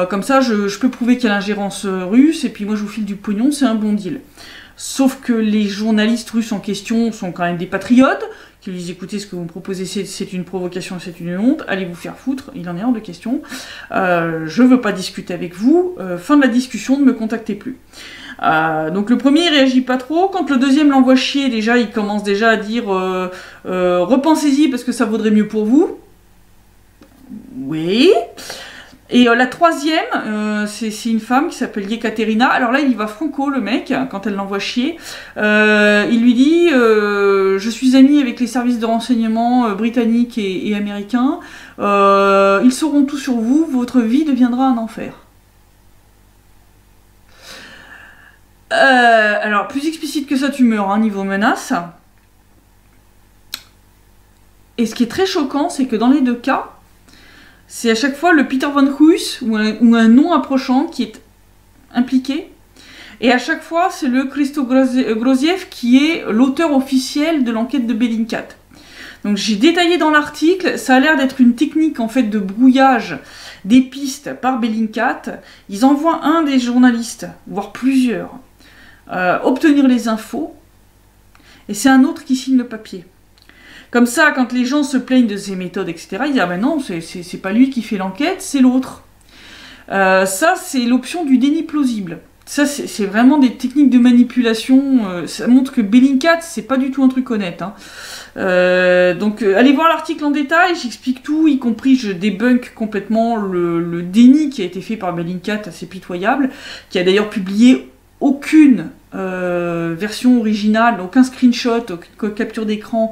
comme ça je peux prouver qu'il y a l'ingérence russe et puis moi je vous file du pognon, c'est un bon deal. Sauf que les journalistes russes en question sont quand même des patriotes, qui lui disent écoutez, ce que vous me proposez c'est une provocation, c'est une honte, allez vous faire foutre, il en est hors de question, je veux pas discuter avec vous, fin de la discussion, ne me contactez plus. Donc le premier il réagit pas trop, quand le deuxième l'envoie chier, déjà il commence déjà à dire repensez-y parce que ça vaudrait mieux pour vous. Oui. Et la troisième, c'est une femme qui s'appelle Yekaterina. Alors là, il y va franco, le mec, quand elle l'envoie chier. Il lui dit je suis amie avec les services de renseignement britanniques et américains. Ils sauront tout sur vous. Votre vie deviendra un enfer. Alors, plus explicite que ça, tu meurs, hein, niveau menace. Et ce qui est très choquant, c'est que dans les deux cas, c'est à chaque fois le Peter Van Kruis ou un nom approchant qui est impliqué. Et à chaque fois, c'est le Christo Groziev qui est l'auteur officiel de l'enquête de Bellingcat. Donc j'ai détaillé dans l'article, ça a l'air d'être une technique en fait de brouillage des pistes par Bellingcat. Ils envoient un des journalistes, voire plusieurs, obtenir les infos. Et c'est un autre qui signe le papier. Comme ça, quand les gens se plaignent de ces méthodes, etc., ils disent « Ah ben non, c'est pas lui qui fait l'enquête, c'est l'autre. » Ça, c'est l'option du déni plausible. Ça, c'est vraiment des techniques de manipulation. Ça montre que Bellingcat, c'est pas du tout un truc honnête. Hein. Donc, allez voir l'article en détail, j'explique tout, y compris je débunk complètement le déni qui a été fait par Bellingcat, assez pitoyable, qui a d'ailleurs publié aucune version originale, aucun screenshot, aucune capture d'écran,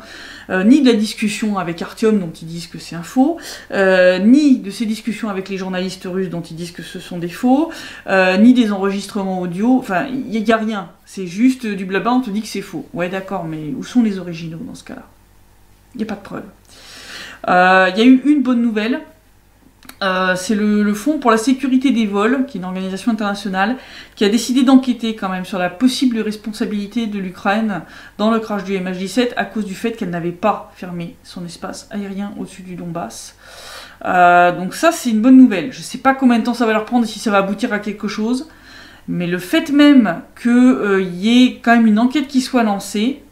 ni de la discussion avec Artyom dont ils disent que c'est un faux, ni de ces discussions avec les journalistes russes dont ils disent que ce sont des faux, ni des enregistrements audio, enfin il n'y a rien, c'est juste du blabla, on te dit que c'est faux. Ouais d'accord, mais où sont les originaux dans ce cas-là? Il n'y a pas de preuve. Il y a eu une bonne nouvelle. C'est le Fonds pour la sécurité des vols, qui est une organisation internationale, qui a décidé d'enquêter quand même sur la possible responsabilité de l'Ukraine dans le crash du MH17 à cause du fait qu'elle n'avait pas fermé son espace aérien au-dessus du Donbass. Donc ça, c'est une bonne nouvelle. Je ne sais pas combien de temps ça va leur prendre et si ça va aboutir à quelque chose, mais le fait même qu'il y ait quand même une enquête qui soit lancée,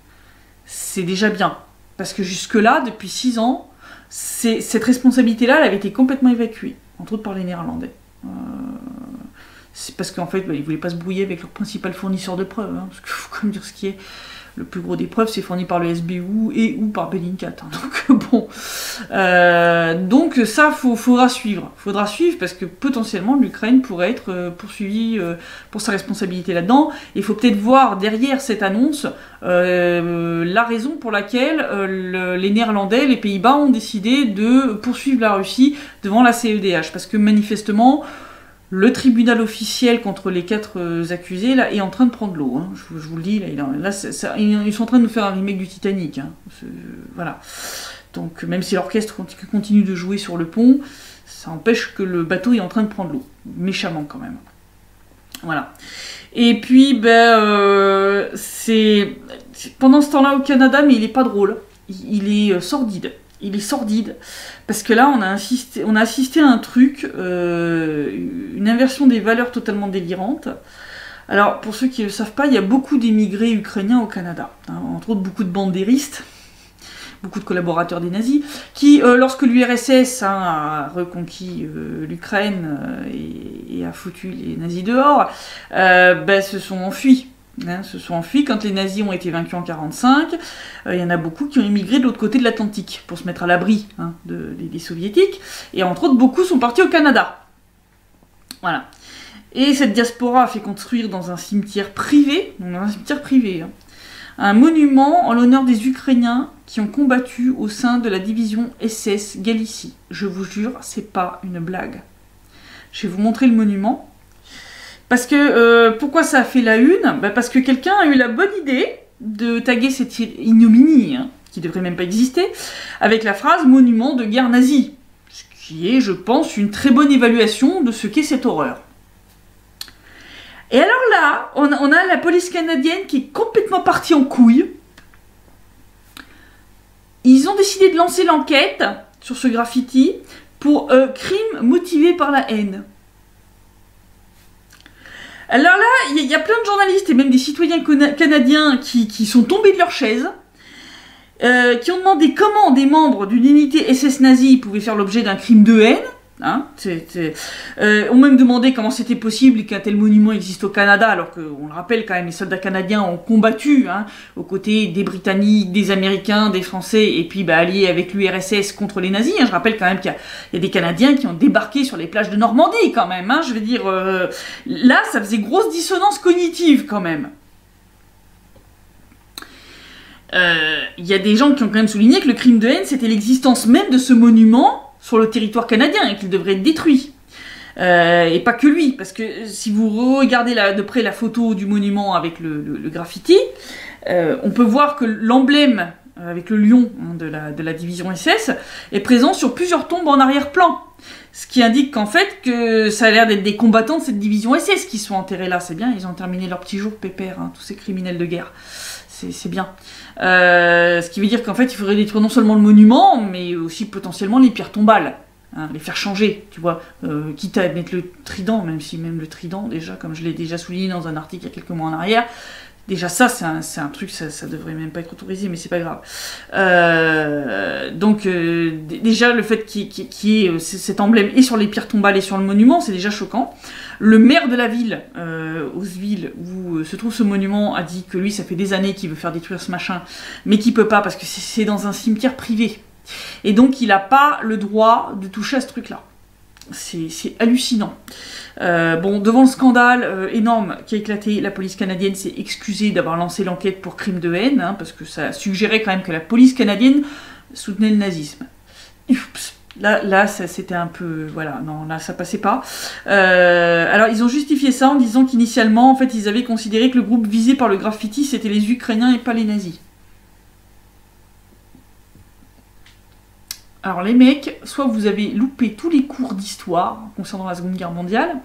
c'est déjà bien. Parce que jusque-là, depuis 6 ans, cette responsabilité-là, elle avait été complètement évacuée, entre autres par les Néerlandais. C'est parce qu'en fait, ils ne voulaient pas se brouiller avec leur principal fournisseur de preuves, hein, parce qu'il faut quand même dire ce qui est. Le plus gros des preuves, c'est fourni par le SBU et ou par Bellingcat. Hein, donc bon, donc ça, faudra suivre. Faudra suivre parce que potentiellement l'Ukraine pourrait être poursuivie pour sa responsabilité là-dedans. Il faut peut-être voir derrière cette annonce la raison pour laquelle les Néerlandais, les Pays-Bas ont décidé de poursuivre la Russie devant la CEDH, parce que manifestement le tribunal officiel contre les 4 accusés là, est en train de prendre l'eau. Hein. Je vous le dis, ils sont en train de nous faire un remake du Titanic. Hein. Voilà. Donc même si l'orchestre continue de jouer sur le pont, ça empêche que le bateau est en train de prendre l'eau. Méchamment quand même. Voilà. Et puis, c'est pendant ce temps-là au Canada, mais il n'est pas drôle. Il est sordide. Il est sordide, parce que là, on a assisté à un truc, une inversion des valeurs totalement délirante. Alors, pour ceux qui ne le savent pas, il y a beaucoup d'émigrés ukrainiens au Canada, hein, entre autres beaucoup de bandéristes, beaucoup de collaborateurs des nazis, qui, lorsque l'URSS a reconquis l'Ukraine et a foutu les nazis dehors, se sont enfuis. Hein, se sont enfuis quand les nazis ont été vaincus en 1945. Il y en a beaucoup qui ont immigré de l'autre côté de l'Atlantique pour se mettre à l'abri des soviétiques. Et entre autres, beaucoup sont partis au Canada. Voilà. Et cette diaspora a fait construire dans un cimetière privé, un monument en l'honneur des Ukrainiens qui ont combattu au sein de la division SS Galicie. Je vous jure, c'est pas une blague. Je vais vous montrer le monument. Parce que, pourquoi ça a fait la une? Parce que quelqu'un a eu la bonne idée de taguer cette ignominie, qui devrait même pas exister, avec la phrase « monument de guerre nazie », ce qui est, je pense, une très bonne évaluation de ce qu'est cette horreur. Et alors là, on a la police canadienne qui est complètement partie en couille. Ils ont décidé de lancer l'enquête sur ce graffiti pour crime motivé par la haine. Alors là, il y a plein de journalistes et même des citoyens canadiens qui sont tombés de leur chaise, qui ont demandé comment des membres d'une unité SS nazie pouvaient faire l'objet d'un crime de haine. Ont même demandé comment c'était possible qu'un tel monument existe au Canada, alors qu'on le rappelle quand même, les soldats canadiens ont combattu aux côtés des Britanniques, des Américains, des Français, et puis alliés avec l'URSS contre les nazis. Je rappelle quand même qu'il y a des Canadiens qui ont débarqué sur les plages de Normandie quand même. Je veux dire, là, ça faisait grosse dissonance cognitive quand même. Il y a des gens qui ont quand même souligné que le crime de haine, c'était l'existence même de ce monument sur le territoire canadien et qu'il devrait être détruit. Et pas que lui, parce que si vous regardez de près la photo du monument avec le graffiti, on peut voir que l'emblème avec le lion de la division SS est présent sur plusieurs tombes en arrière-plan. Ce qui indique qu'en fait, que ça a l'air d'être des combattants de cette division SS qui sont enterrés là. C'est bien, ils ont terminé leur petit jour pépère, tous ces criminels de guerre. C'est bien. Ce qui veut dire qu'en fait, il faudrait détruire non seulement le monument, mais aussi potentiellement les pierres tombales. Les faire changer, tu vois. Quitte à mettre le trident, même si même le trident, déjà, comme je l'ai déjà souligné dans un article il y a quelques mois en arrière, déjà ça, c'est un truc, ça devrait même pas être autorisé, mais c'est pas grave. Donc, déjà, le fait qu'il y ait cet emblème et sur les pierres tombales et sur le monument, c'est déjà choquant. Le maire de la ville, Oswil, où se trouve ce monument, a dit que lui, ça fait des années qu'il veut faire détruire ce machin, mais qu'il peut pas parce que c'est dans un cimetière privé. Et donc, il n'a pas le droit de toucher à ce truc-là. C'est hallucinant. Devant le scandale énorme qui a éclaté, la police canadienne s'est excusée d'avoir lancé l'enquête pour crime de haine, parce que ça suggérait quand même que la police canadienne soutenait le nazisme. Oups. Là, c'était un peu... Voilà, non, là, ça passait pas. Alors, ils ont justifié ça en disant qu'initialement, en fait, ils avaient considéré que le groupe visé par le graffiti, c'était les Ukrainiens et pas les nazis. Alors, les mecs, soit vous avez loupé tous les cours d'histoire concernant la Seconde Guerre mondiale,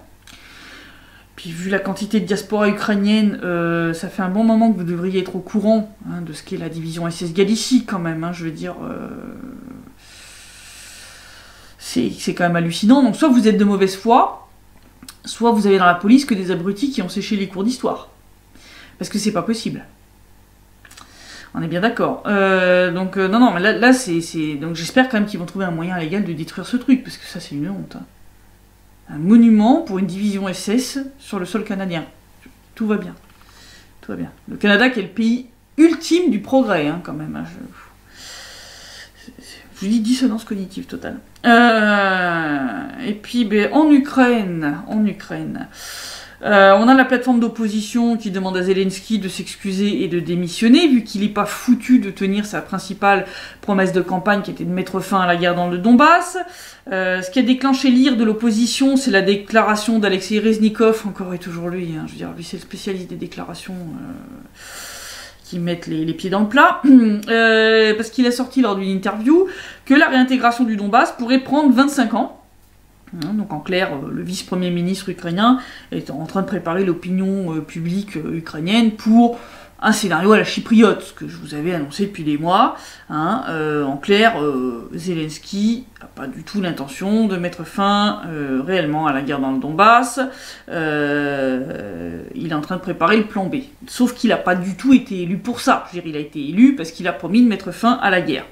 puis vu la quantité de diaspora ukrainienne, ça fait un bon moment que vous devriez être au courant de ce qu'est la division SS Galicie, quand même, je veux dire... C'est quand même hallucinant. Donc soit vous êtes de mauvaise foi, soit vous avez dans la police que des abrutis qui ont séché les cours d'histoire. Parce que c'est pas possible. On est bien d'accord. Non, mais là c'est... Donc j'espère quand même qu'ils vont trouver un moyen légal de détruire ce truc, parce que ça c'est une honte. Un monument pour une division SS sur le sol canadien. Tout va bien. Tout va bien. Le Canada qui est le pays ultime du progrès, quand même. Je dis dissonance cognitive totale. Et puis, en Ukraine, on a la plateforme d'opposition qui demande à Zelensky de s'excuser et de démissionner, vu qu'il n'est pas foutu de tenir sa principale promesse de campagne, qui était de mettre fin à la guerre dans le Donbass. Ce qui a déclenché l'ire de l'opposition, c'est la déclaration d'Alexei Reznikov, encore et toujours lui. Je veux dire, lui c'est le spécialiste des déclarations... qui mettent les pieds dans le plat, parce qu'il a sorti lors d'une interview que la réintégration du Donbass pourrait prendre 25 ans. Donc en clair, le vice-premier ministre ukrainien est en train de préparer l'opinion publique ukrainienne pour un scénario à la chypriote, ce que je vous avais annoncé depuis des mois. En clair, Zelensky n'a pas du tout l'intention de mettre fin réellement à la guerre dans le Donbass. Il est en train de préparer le plan B. Sauf qu'il n'a pas du tout été élu pour ça. Je veux dire, il a été élu parce qu'il a promis de mettre fin à la guerre.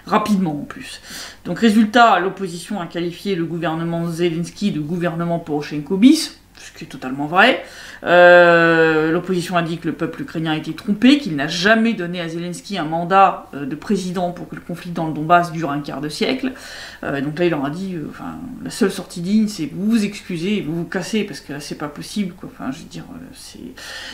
Rapidement en plus. Donc résultat, l'opposition a qualifié le gouvernement Zelensky de gouvernement Poroshenko bis. ce qui est totalement vrai. L'opposition a dit que le peuple ukrainien a été trompé, qu'il n'a jamais donné à Zelensky un mandat de président pour que le conflit dans le Donbass dure un quart de siècle. Donc là, il leur a dit, la seule sortie digne, c'est vous vous excusez et vous vous cassez, parce que là, c'est pas possible, quoi. Enfin, je veux dire, c'est...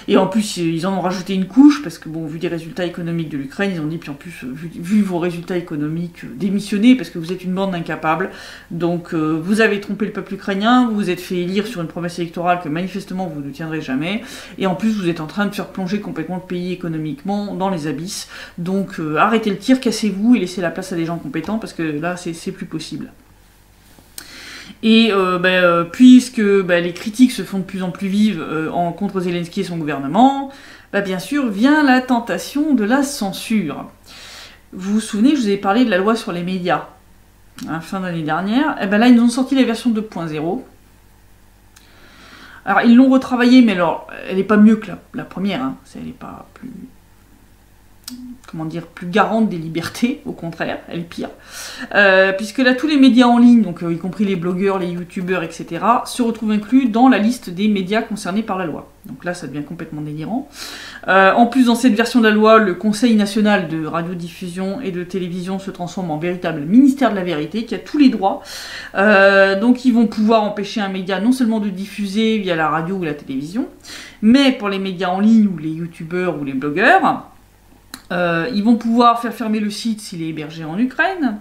Et en plus, ils en ont rajouté une couche, parce que, bon, vu les résultats économiques de l'Ukraine, ils ont dit, puis en plus, vu vos résultats économiques, démissionnez, parce que vous êtes une bande d'incapables. Donc, vous avez trompé le peuple ukrainien, vous vous êtes fait élire sur une promesse électorale que manifestement vous ne tiendrez jamais, et en plus vous êtes en train de faire plonger complètement le pays économiquement dans les abysses, donc arrêtez le tir, cassez-vous et laissez la place à des gens compétents, parce que là c'est plus possible. Et puisque les critiques se font de plus en plus vives contre Zelensky et son gouvernement, bien sûr vient la tentation de la censure. Vous vous souvenez, je vous ai parlé de la loi sur les médias, à la fin d'année dernière, et là ils nous ont sorti la version 2.0. Alors, ils l'ont retravaillée, mais alors, elle n'est pas mieux que la première, hein. Elle n'est pas plus... Comment dire, plus garante des libertés, au contraire, elle est pire. Puisque là, tous les médias en ligne, donc y compris les blogueurs, les youtubeurs, etc., se retrouvent inclus dans la liste des médias concernés par la loi. Donc là, ça devient complètement délirant. En plus, dans cette version de la loi, le Conseil national de radiodiffusion et de télévision se transforme en véritable ministère de la vérité, qui a tous les droits. Donc ils vont pouvoir empêcher un média non seulement de diffuser via la radio ou la télévision, mais pour les médias en ligne, ou les youtubeurs ou les blogueurs, ils vont pouvoir faire fermer le site s'il est hébergé en Ukraine,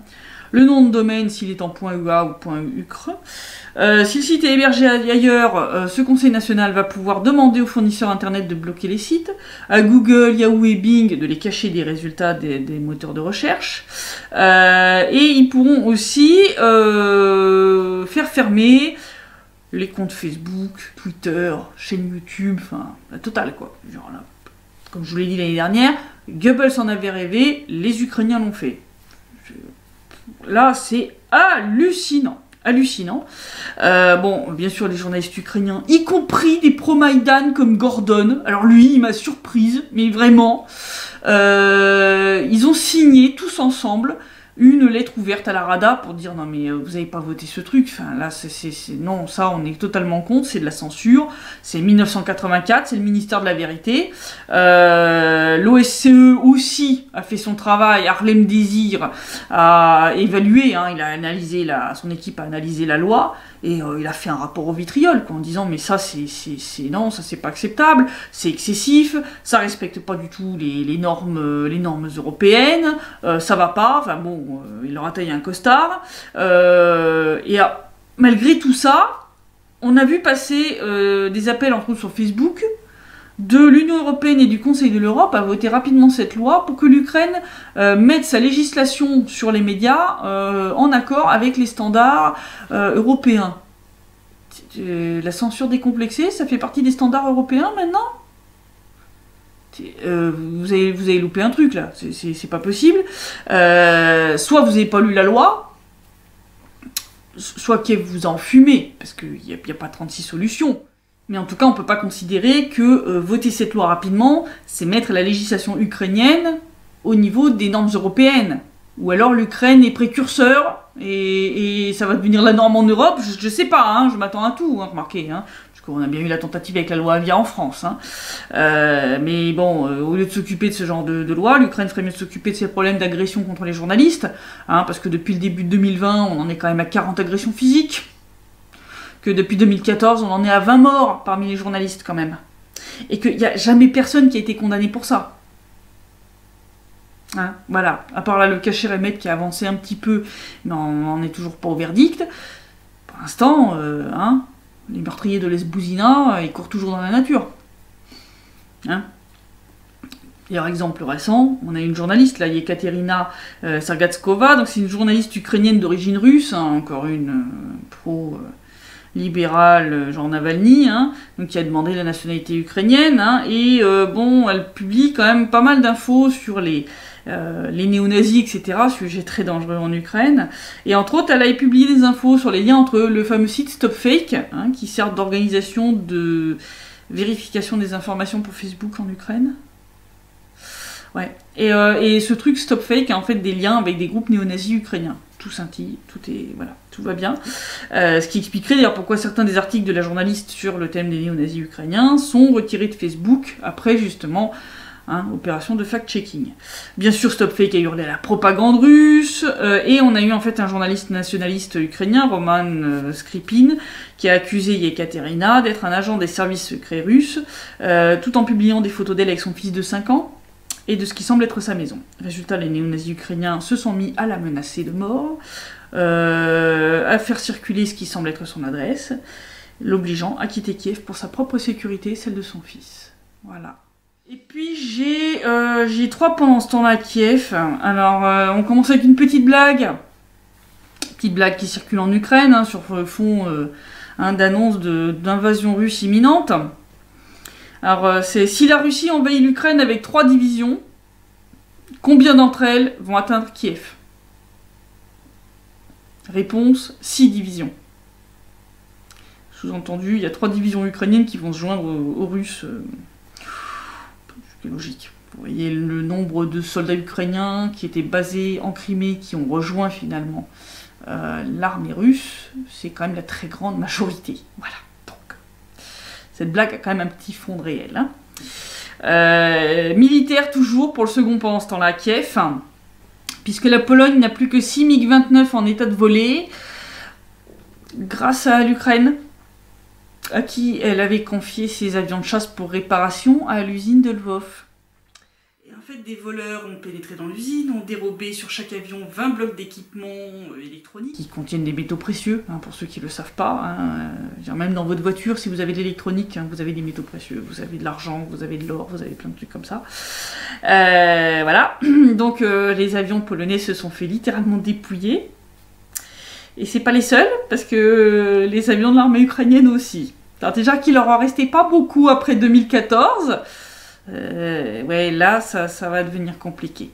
le nom de domaine s'il est en .ua ou .ucre. Si le site est hébergé ailleurs, ce Conseil national va pouvoir demander aux fournisseurs internet de bloquer les sites, à Google, Yahoo et Bing de les cacher des résultats des moteurs de recherche, et ils pourront aussi faire fermer les comptes Facebook, Twitter, chaîne YouTube, enfin la totale quoi. Genre là, comme je vous l'ai dit l'année dernière, Goebbels en avait rêvé, les Ukrainiens l'ont fait. Là, c'est hallucinant. Hallucinant. Bon, bien sûr, les journalistes ukrainiens, y compris des pro-Maïdan comme Gordon, alors lui, il m'a surprise, mais vraiment, ils ont signé tous ensemble une lettre ouverte à la Rada pour dire non mais vous avez pas voté ce truc, enfin là non, ça on est totalement contre, c'est de la censure, c'est 1984, c'est le ministère de la vérité, l'OSCE aussi a fait son travail, Harlem Désir a évalué, hein, il a analysé son équipe a analysé la loi, et il a fait un rapport au vitriol, quoi, en disant mais ça non, ça c'est pas acceptable, c'est excessif, ça respecte pas du tout les normes européennes, ça va pas, enfin bon, il leur a taillé un costard, et malgré tout ça, on a vu passer des appels entre autres sur Facebook de l'Union européenne et du Conseil de l'Europe à voter rapidement cette loi pour que l'Ukraine mette sa législation sur les médias en accord avec les standards européens. La censure décomplexée, ça fait partie des standards européens maintenant ? Vous avez loupé un truc là, c'est pas possible. Soit vous n'avez pas lu la loi, soit que vous en fumez, parce qu'il n'y a pas 36 solutions. Mais en tout cas, on ne peut pas considérer que voter cette loi rapidement, c'est mettre la législation ukrainienne au niveau des normes européennes. Ou alors l'Ukraine est précurseur, et ça va devenir la norme en Europe, je sais pas, hein, je m'attends à tout, hein, remarquez. Hein, parce qu'on a bien eu la tentative avec la loi Avia en France. Hein. Mais bon, au lieu de s'occuper de ce genre de loi, l'Ukraine ferait mieux de s'occuper de ses problèmes d'agression contre les journalistes, hein, parce que depuis le début de 2020, on en est quand même à 40 agressions physiques. Que depuis 2014, on en est à 20 morts parmi les journalistes quand même. Et qu'il n'y a jamais personne qui a été condamné pour ça. Hein, voilà, à part là le cachet Remet qui a avancé un petit peu, mais on n'en est toujours pas au verdict. Pour l'instant, les meurtriers de Lesbouzina, ils courent toujours dans la nature. Hein. Et par exemple récent, on a une journaliste, là, Yekaterina Sergatskova, donc c'est une journaliste ukrainienne d'origine russe, hein, encore une pro-libérale, genre Navalny, hein, donc qui a demandé la nationalité ukrainienne, hein, et bon, elle publie quand même pas mal d'infos sur les néo-nazis, etc., sujet très dangereux en Ukraine. Et entre autres, elle a publié des infos sur les liens entre le fameux site StopFake, hein, qui sert d'organisation de vérification des informations pour Facebook en Ukraine. Ouais. Et ce truc StopFake a en fait des liens avec des groupes néo-nazis ukrainiens. tout scintille, voilà, tout va bien. Ce qui expliquerait d'ailleurs pourquoi certains des articles de la journaliste sur le thème des néo-nazis ukrainiens sont retirés de Facebook après justement opération de fact-checking. Bien sûr, StopFake a hurlé à la propagande russe, et on a eu en fait un journaliste nationaliste ukrainien, Roman Skripin, qui a accusé Yekaterina d'être un agent des services secrets russes, tout en publiant des photos d'elle avec son fils de 5 ans, et de ce qui semble être sa maison. Résultat, les néo-nazis ukrainiens se sont mis à la menacer de mort, à faire circuler ce qui semble être son adresse, l'obligeant à quitter Kiev pour sa propre sécurité et celle de son fils. Voilà. Et puis j'ai 3 pendant ce temps-là à Kiev. Alors on commence avec une petite blague qui circule en Ukraine, sur fond d'annonce d'invasion russe imminente. Alors c'est si la Russie envahit l'Ukraine avec 3 divisions, combien d'entre elles vont atteindre Kiev? Réponse, 6 divisions. Sous-entendu, il y a 3 divisions ukrainiennes qui vont se joindre aux Russes. C'est logique. Vous voyez le nombre de soldats ukrainiens qui étaient basés en Crimée, qui ont rejoint finalement l'armée russe, c'est quand même la très grande majorité. Voilà. Donc, cette blague a quand même un petit fond de réel. Militaire toujours pour le second pendant ce temps-là à Kiev, puisque la Pologne n'a plus que 6 MiG-29 en état de voler, grâce à l'Ukraine, à qui elle avait confié ses avions de chasse pour réparation à l'usine de Lvov. Et en fait, des voleurs ont pénétré dans l'usine, ont dérobé sur chaque avion 20 blocs d'équipements électroniques qui contiennent des métaux précieux, pour ceux qui ne le savent pas. Même dans votre voiture, si vous avez de l'électronique, vous avez des métaux précieux, vous avez de l'argent, vous avez de l'or, vous avez plein de trucs comme ça. Voilà. Donc les avions polonais se sont fait littéralement dépouiller. Et c'est pas les seuls, parce que les avions de l'armée ukrainienne aussi. Alors déjà qu'il leur en restait pas beaucoup après 2014, ouais, là, ça va devenir compliqué.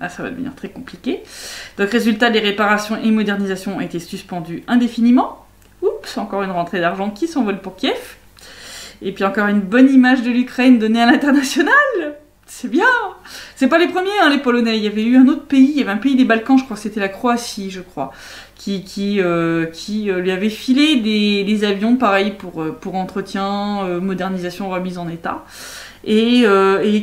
Là, ça va devenir très compliqué. Donc résultat, les réparations et modernisations ont été suspendues indéfiniment. Oups, encore une rentrée d'argent qui s'envole pour Kiev. Et puis encore une bonne image de l'Ukraine donnée à l'international. C'est bien. C'est pas les premiers, les Polonais. Il y avait eu un autre pays, il y avait un pays des Balkans, je crois que c'était la Croatie, je crois, qui lui avait filé des avions, pareil, pour entretien, modernisation, remise en état. Et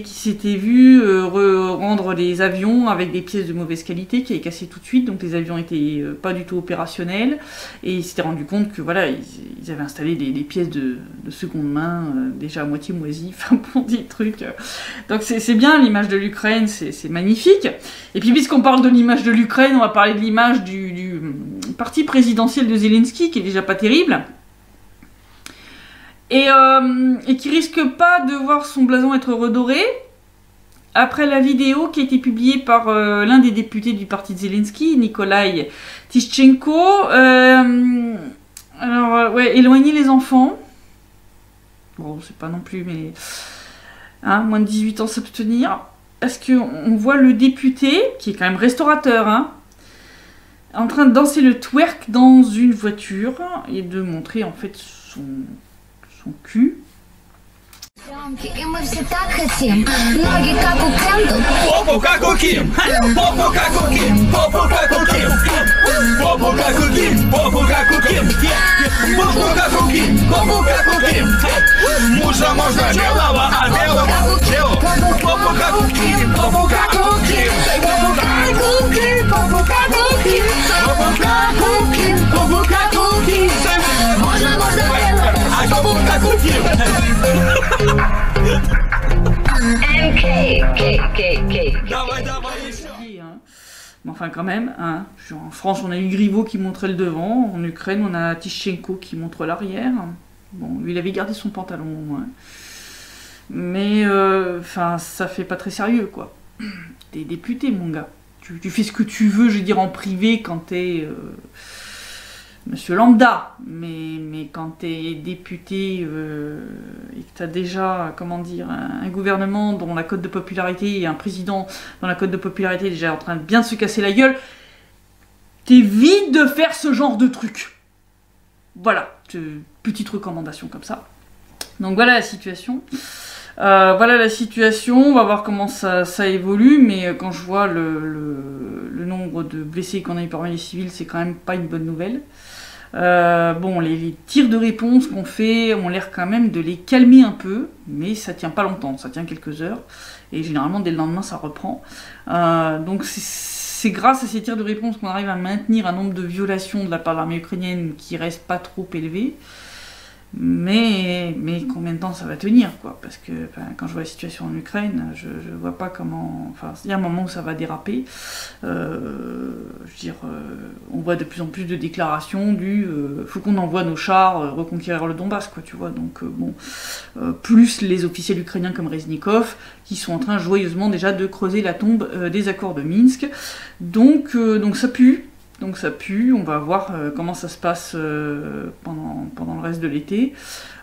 qui s'était vu rendre les avions avec des pièces de mauvaise qualité, qui avaient cassé tout de suite, donc les avions étaient pas du tout opérationnels, et ils s'étaient rendu compte que voilà, ils avaient installé des pièces de seconde main, déjà à moitié moisies, enfin bon, des trucs. Donc c'est bien, l'image de l'Ukraine, c'est magnifique. Et puis puisqu'on parle de l'image de l'Ukraine, on va parler de l'image du parti présidentiel de Zelensky, qui est déjà pas terrible. Et qui risque pas de voir son blason être redoré après la vidéo qui a été publiée par l'un des députés du parti de Zelensky, Nikolai Tishchenko. Ouais, éloigner les enfants. Bon, c'est pas non plus, mais moins de 18 ans s'abstenir. Parce qu'on voit le député, qui est quand même restaurateur, en train de danser le twerk dans une voiture et de montrer en fait son cul. И мы все так хотим, ноги как у Кенту, попу как у Ким, попу как у Ким, попу как у Ким, попу как у Ким, попу как у Ким, попу как у Ким, попу как у Ким, мужа можно белого, а белого телу, попу как у Ким, попу как у Ким, попу как у Ким, попу как у Ким, попу как у Ким, попу как у Ким, можно белого, а попу как у Ким. Mais enfin quand même, en France on a eu Griveaux qui montrait le devant, en Ukraine on a Tishchenko qui montre l'arrière. Bon, lui il avait gardé son pantalon au moins. Mais ça fait pas très sérieux quoi. T'es député mon gars. Tu fais ce que tu veux, je veux dire en privé quand t'es Monsieur Lambda, mais quand t'es député et que t'as déjà, comment dire, un gouvernement dont la cote de popularité et un président dont la cote de popularité est déjà en train de bien se casser la gueule, t'évites de faire ce genre de truc. Voilà, petite recommandation comme ça. Donc voilà la situation. Voilà la situation, on va voir comment ça évolue, mais quand je vois le nombre de blessés qu'on a eu parmi les civils, c'est quand même pas une bonne nouvelle. Bon, les tirs de réponse qu'on fait ont l'air quand même de les calmer un peu, mais ça tient pas longtemps, ça tient quelques heures, et généralement dès le lendemain ça reprend. Donc c'est grâce à ces tirs de réponse qu'on arrive à maintenir un nombre de violations de la part de l'armée ukrainienne qui reste pas trop élevé. Mais combien de temps ça va tenir, quoi? Parce que quand je vois la situation en Ukraine, je vois pas comment... Enfin, il y a un moment où ça va déraper. Je veux dire, on voit de plus en plus de déclarations du faut qu'on envoie nos chars reconquérir le Donbass, quoi, tu vois. Donc, bon, plus les officiels ukrainiens comme Reznikov, qui sont en train joyeusement déjà de creuser la tombe des accords de Minsk. Donc ça pue. Donc ça pue, on va voir comment ça se passe pendant le reste de l'été.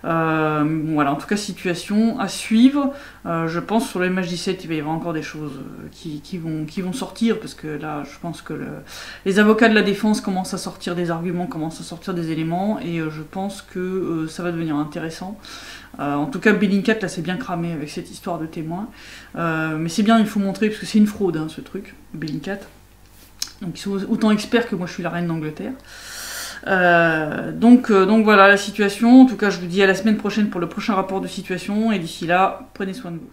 Bon, voilà, en tout cas, situation à suivre. Je pense sur le MH17, il va y avoir encore des choses qui vont sortir, parce que là, je pense que les avocats de la défense commencent à sortir des arguments, commencent à sortir des éléments, et je pense que ça va devenir intéressant. En tout cas, Bellingcat, là, c'est bien cramé avec cette histoire de témoin. Mais c'est bien, il faut montrer, parce que c'est une fraude, hein, ce truc, Bellingcat. Donc ils sont autant experts que moi je suis la reine d'Angleterre. Donc voilà la situation. En tout cas, je vous dis à la semaine prochaine pour le prochain rapport de situation. Et d'ici là, prenez soin de vous.